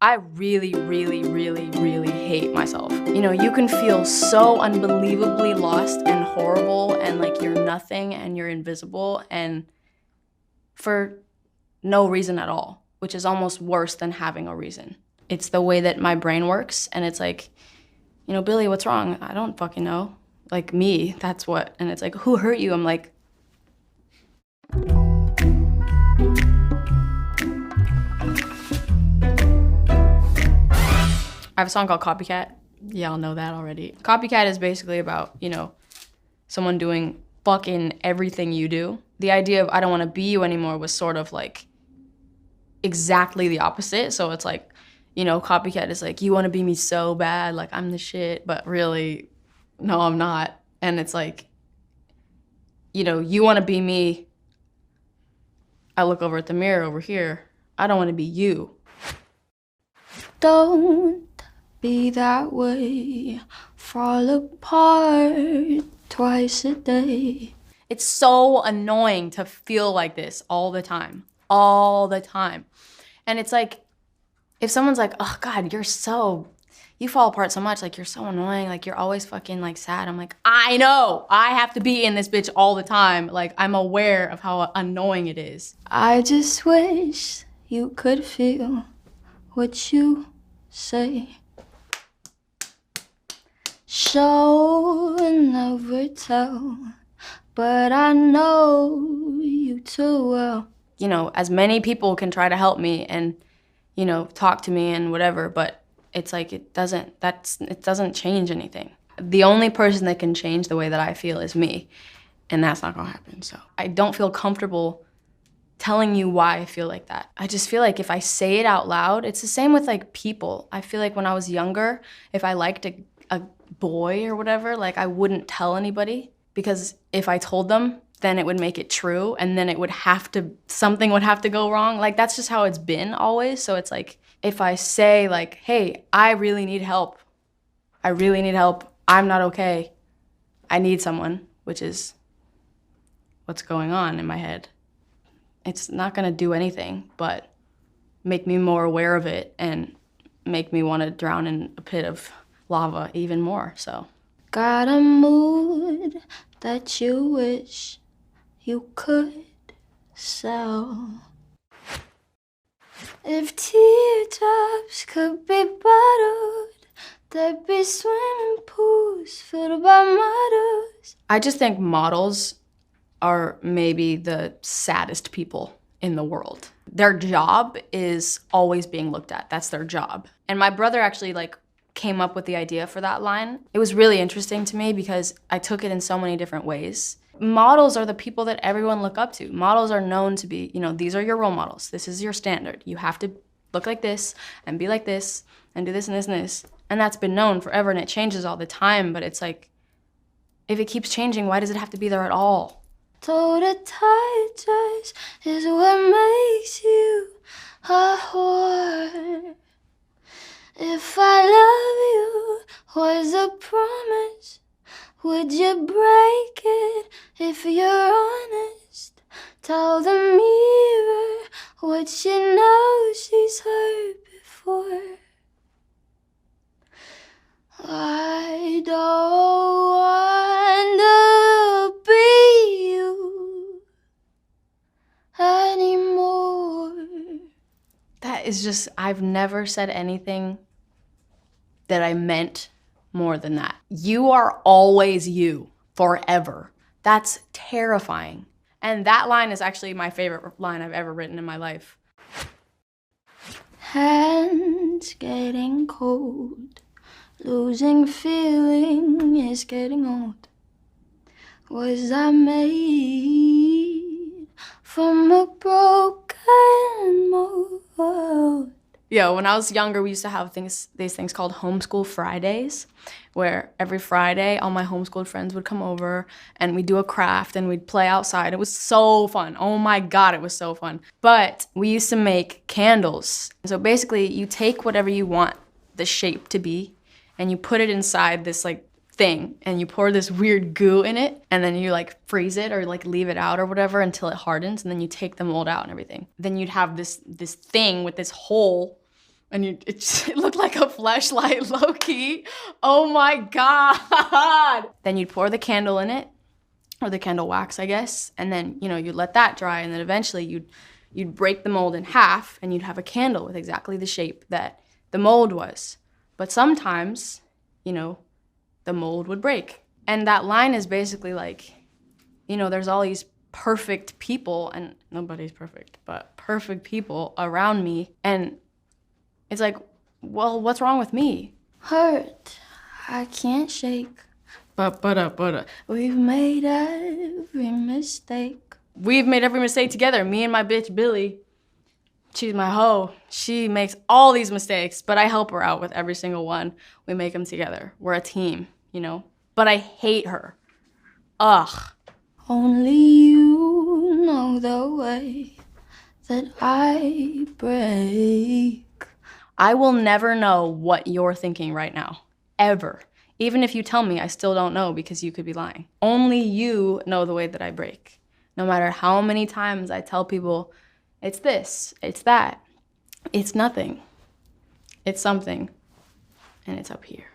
I really, really, really, really hate myself. You know, you can feel so unbelievably lost and horrible and like you're nothing and you're invisible and for no reason at all, which is almost worse than having a reason. It's the way that my brain works and it's like, you know, Billy, what's wrong? I don't fucking know. Like me, that's what. And it's like, who hurt you? I'm like, I have a song called Copycat. Y'all know that already. Copycat is basically about, you know, someone doing fucking everything you do. The idea of I don't want to be you anymore was sort of like exactly the opposite. So it's like, you know, Copycat is like, you want to be me so bad, like I'm the shit, but really, no, I'm not. And it's like, you know, you want to be me. I look over at the mirror over here. I don't want to be you. Don't be that way, fall apart twice a day. It's so annoying to feel like this all the time. And it's like, if someone's like, oh God, you fall apart so much, like you're so annoying, like you're always fucking like sad. I'm like, I know, I have to be in this bitch all the time. Like I'm aware of how annoying it is. I just wish you could feel what you say. Show and never tell, but I know you too well. You know, as many people can try to help me and, you know, talk to me and whatever, but it's like it doesn't change anything. The only person that can change the way that I feel is me, and that's not gonna happen. So I don't feel comfortable telling you why I feel like that. I just feel like if I say it out loud, it's the same with like people. I feel like when I was younger, if I liked a boy or whatever, like I wouldn't tell anybody because if I told them, then it would make it true and then something would have to go wrong. Like that's just how it's been always. So it's like, if I say like, hey, I really need help. I'm not okay. I need someone, which is what's going on in my head. It's not gonna do anything but make me more aware of it and make me wanna drown in a pit of lava even more, so. Got a mood that you wish you could sell. If teardrops could be bottled, there'd be swimming pools filled by models. I just think models are maybe the saddest people in the world. Their job is always being looked at. That's their job. And my brother actually like came up with the idea for that line. It was really interesting to me because I took it in so many different ways. Models are the people that everyone look up to. Models are known to be, you know, these are your role models. This is your standard. You have to look like this and be like this and do this and this and this. And that's been known forever and it changes all the time, but it's like, if it keeps changing, why does it have to be there at all? Told a tight dress is what makes you a whore. If I love you was a promise, would you break it if you're honest? Tell the mirror what she knows she's heard before. I don't want to be you anymore. That is just, I've never said anything that I meant more than that. You are always you, forever. That's terrifying. And that line is actually my favorite line I've ever written in my life. Hands getting cold, losing feeling is getting old. Was I made from a broken mold? Yeah, when I was younger, we used to have these things called homeschool Fridays, where every Friday, all my homeschooled friends would come over and we'd do a craft and we'd play outside. It was so fun. Oh my God, it was so fun. But we used to make candles. So basically, you take whatever you want the shape to be and you put it inside this like thing and you pour this weird goo in it and then you like freeze it or like leave it out or whatever until it hardens and then you take the mold out and everything. Then you'd have this thing with this hole And it looked like a fleshlight, low-key. Oh my God. Then you'd pour the candle in it, or the candle wax, I guess, and then, you know, you'd let that dry, and then eventually you'd break the mold in half, and you'd have a candle with exactly the shape that the mold was. But sometimes, you know, the mold would break. And that line is basically like, you know, there's all these perfect people, and nobody's perfect, but perfect people around me, and it's like, well, what's wrong with me? Hurt, I can't shake. But we've made every mistake. We've made every mistake together, me and my bitch Billie. She's my hoe. She makes all these mistakes, but I help her out with every single one. We make them together. We're a team, you know? But I hate her. Ugh. Only you know the way that I break. I will never know what you're thinking right now, ever. Even if you tell me, I still don't know because you could be lying. Only you know the way that I break. No matter how many times I tell people, it's this, it's that, it's nothing, it's something, and it's up here.